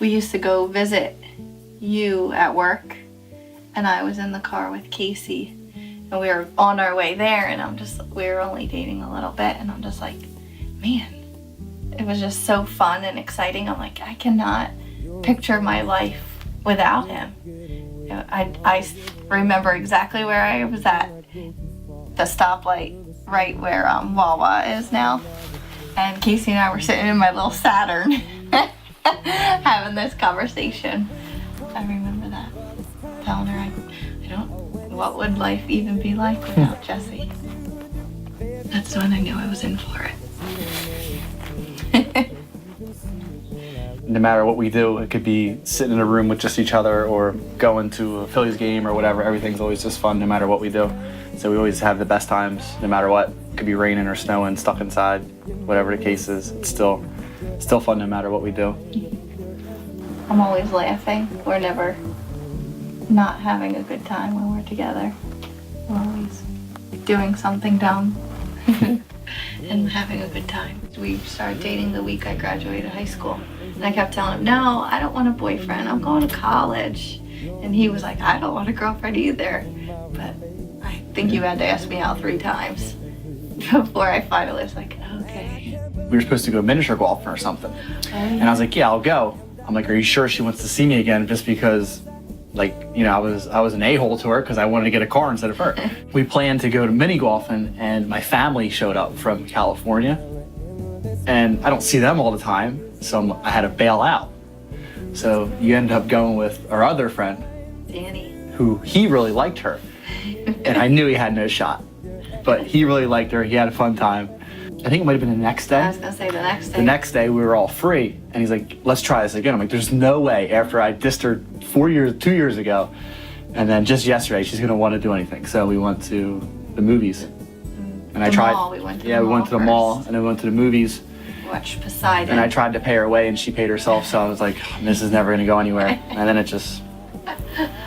we used to go visit you at work, and I was in the car with Casey, and we were on our way there, and we were only dating a little bit, and I'm just like, man, it was just so fun and exciting. I'm like, I cannot picture my life without him. I remember exactly where I was at the stoplight, right where Wawa is now, and Casey and I were sitting in my little Saturn having this conversation. I remember that, telling her what would life even be like without Jesse. That's when I knew I was in for it. No matter what we do, it could be sitting in a room with just each other or going to a Phillies game or whatever. Everything's always just fun no matter what we do. So we always have the best times no matter what. It could be raining or snowing, stuck inside, whatever the case is. It's still fun no matter what we do. I'm always laughing. We're never not having a good time when we're together. We're always doing something dumb and having a good time. We started dating the week I graduated high school, and I kept telling him, no, I don't want a boyfriend, I'm going to college. And he was like, I don't want a girlfriend either. But I think you had to ask me out 3 times before I finally was like, okay. We were supposed to go miniature golfing or something. And I was like, yeah, I'll go. I'm like, are you sure she wants to see me again? Just because, like, you know, I was an a-hole to her because I wanted to get a car instead of her. We planned to go to mini golfing, and my family showed up from California, and I don't see them all the time, so I had to bail out. So you end up going with our other friend, Danny, who he really liked her, and I knew he had no shot, but he really liked her. He had a fun time. I think it might have been the next day. I was gonna say the next day. The next day we were all free, and he's like, let's try this again. I'm like, there's no way after I dissed her 2 years ago, and then just yesterday she's gonna want to do anything. So we went to the movies, and I tried. Mall. We went to yeah, the we went to the first. mall, and then we went to the movies. Watch Poseidon. And I tried to pay her away, and she paid herself. So I was like, this is never gonna go anywhere. And then it just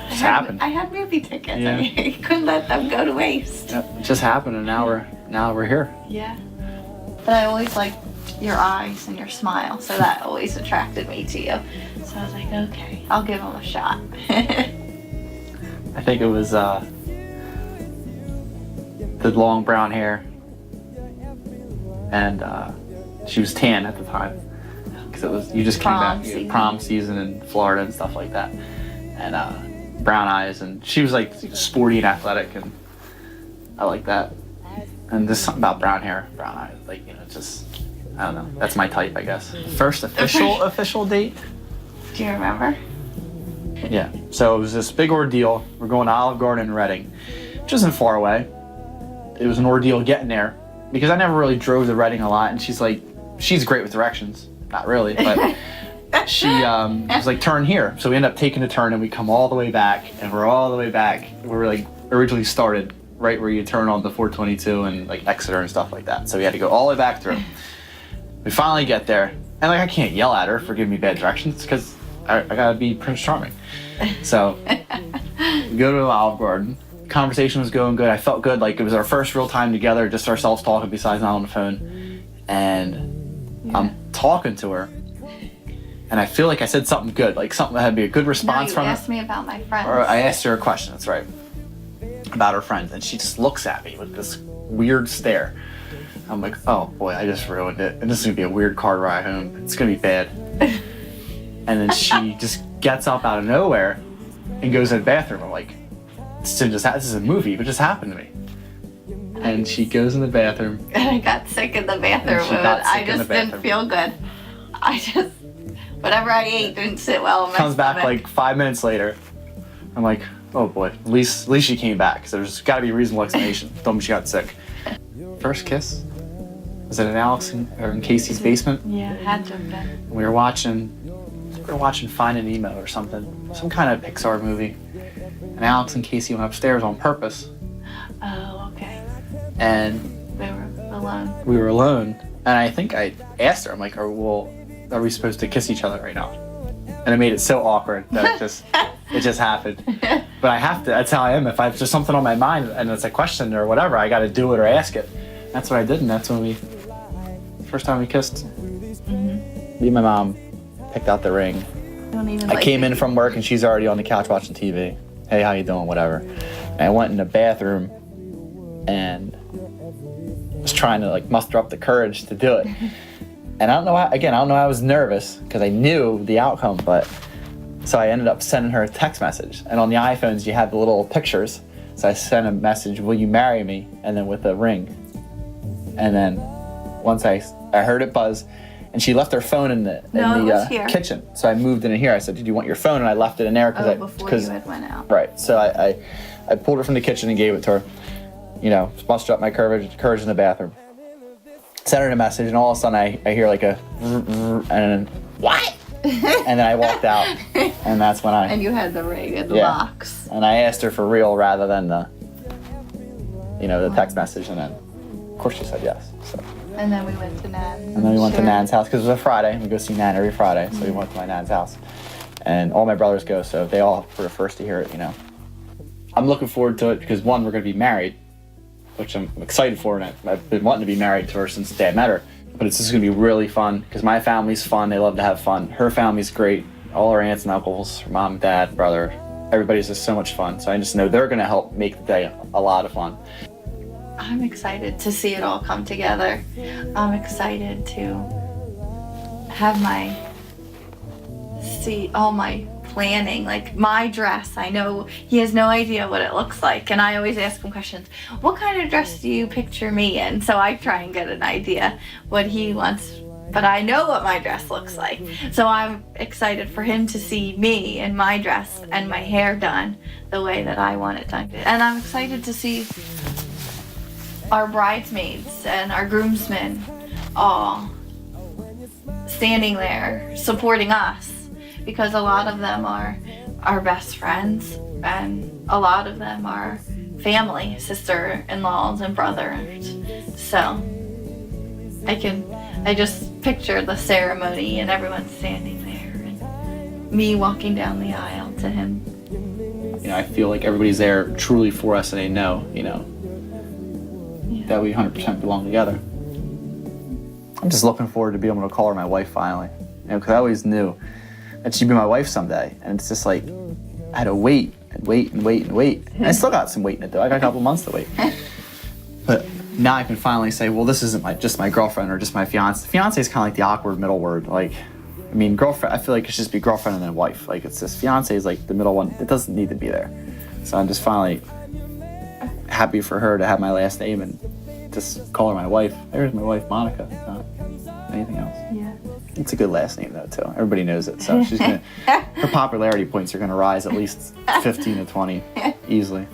happened. I had movie tickets. Yeah. I mean, I couldn't let them go to waste. It just happened, and now we're here. Yeah. But I always liked your eyes and your smile, so that always attracted me to you. So I was like, okay, I'll give him a shot. I think it was the long brown hair, and she was tan at the time because it was you just came back prom season in Florida and stuff like that, and brown eyes, and she was like sporty and athletic, and I like that. And there's something about brown hair, brown eyes, like, you know, just, I don't know. That's my type, I guess. First official date? Do you remember? Yeah. So it was this big ordeal. We're going to Olive Garden in Reading, which isn't far away. It was an ordeal getting there because I never really drove to Reading a lot. And she's great with directions. Not really, but she was like, turn here. So we end up taking a turn, and we come all the way back, and we're all the way back. We were like originally started right where you turn on the 422 and like Exeter and stuff like that. So we had to go all the way back through. We finally get there, and like I can't yell at her for giving me bad directions because I gotta be Prince Charming. So we go to Olive Garden. Conversation was going good. I felt good, like it was our first real time together, just ourselves talking besides not on the phone. And I'm talking to her, and I feel like I said something good, like something that had to be a good response from her. You asked me about my friends. Or I asked her a question, that's right, about her friends, and she just looks at me with this weird stare. I'm like, oh boy, I just ruined it, and this is gonna be a weird car ride home. It's gonna be bad. And then she just gets up out of nowhere and goes to the bathroom. I'm like, this is a movie, but it just happened to me. And she goes in the bathroom. And I got sick in the bathroom. I just didn't feel good. Whatever I ate didn't sit well in my Comes back stomach. like 5 minutes later. I'm like, oh boy, at least she came back. So there's got to be a reasonable explanation. Told me she got sick. First kiss? Was it in Alex or in Casey's basement? Yeah, it had to have been. We were watching Finding Nemo or something, some kind of Pixar movie. And Alex and Casey went upstairs on purpose. Oh, okay. And They were alone. we were alone. And I think I asked her, I'm like, are we supposed to kiss each other right now? And it made it so awkward that it just happened. But I have to, that's how I am. If there's something on my mind and it's a question or whatever, I got to do it or ask it. That's what I did, and that's when first time we kissed. Mm-hmm. Me and my mom picked out the ring, Don't even. I came in from work and she's already on the couch watching TV. Hey, how you doing? Whatever. And I went in the bathroom and was trying to like muster up the courage to do it. And I don't know why, again, I don't know why I was nervous because I knew the outcome, but so I ended up sending her a text message. And on the iPhones, you have the little pictures. So I sent a message, will you marry me? And then with a ring. And then once I heard it buzz, and she left her phone in the kitchen. So I moved it in here. I said, did you want your phone? And I left it in there before you had went out. Right. So I pulled it from the kitchen and gave it to her. You know, mustered up my courage in the bathroom. Sent her a message, and all of a sudden I hear like a and then, what? And then I walked out, and that's when And you had the ring and the box. And I asked her for real rather than the text message, and then of course she said yes. So. And then we went to Nan. And then we went to Nan's house because it was a Friday. We go see Nan every Friday, so we went to my Nan's house, and all my brothers go, so they all were the first to hear it. You know, I'm looking forward to it because one, we're going to be married, which I'm excited for, and I've been wanting to be married to her since the day I met her. But it's just going to be really fun because my family's fun. They love to have fun. Her family's great. All her aunts and uncles, her mom, dad, brother, everybody's just so much fun. So I just know they're going to help make the day a lot of fun. I'm excited to see it all come together. I'm excited to have all my planning, like my dress. I know he has no idea what it looks like, and I always ask him questions. What kind of dress do you picture me in? So I try and get an idea what he wants, but I know what my dress looks like. So I'm excited for him to see me in my dress and my hair done the way that I want it done. And I'm excited to see our bridesmaids and our groomsmen all standing there supporting us, because a lot of them are our best friends and a lot of them are family, sister-in-laws and brothers. So I just picture the ceremony and everyone standing there and me walking down the aisle to him. You know, I feel like everybody's there truly for us, and they know, that we 100% belong together. I'm just looking forward to being able to call her my wife finally. Because I always knew that she'd be my wife someday. And it's just like, I had to wait and wait and wait and wait. And I still got some waiting to do. I got a couple months to wait. But now I can finally say, well, this isn't just my girlfriend or just my fiance. Fiance is kind of like the awkward middle word. Like, I mean, girlfriend, I feel like it should just be girlfriend and then wife. Like, it's just fiance is like the middle one. It doesn't need to be there. So I'm just finally happy for her to have my last name and just call her my wife. There's my wife, Monica. Not anything else. Yeah. It's a good last name though too. Everybody knows it, so she's gonna. Her popularity points are gonna rise at least 15 to 20 easily.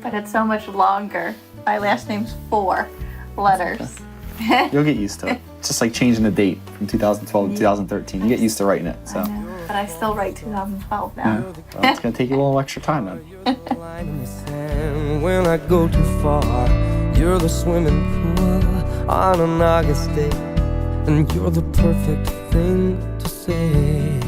But it's so much longer. My last name's 4 letters. You'll get used to it. It's just like changing the date from 2012 to 2013. You get used to writing it. So. I know, but I still write 2012 now. Yeah. Well, it's gonna take you a little extra time then. When I go too far, you're the swimming pool on an August day, and you're the perfect thing to say.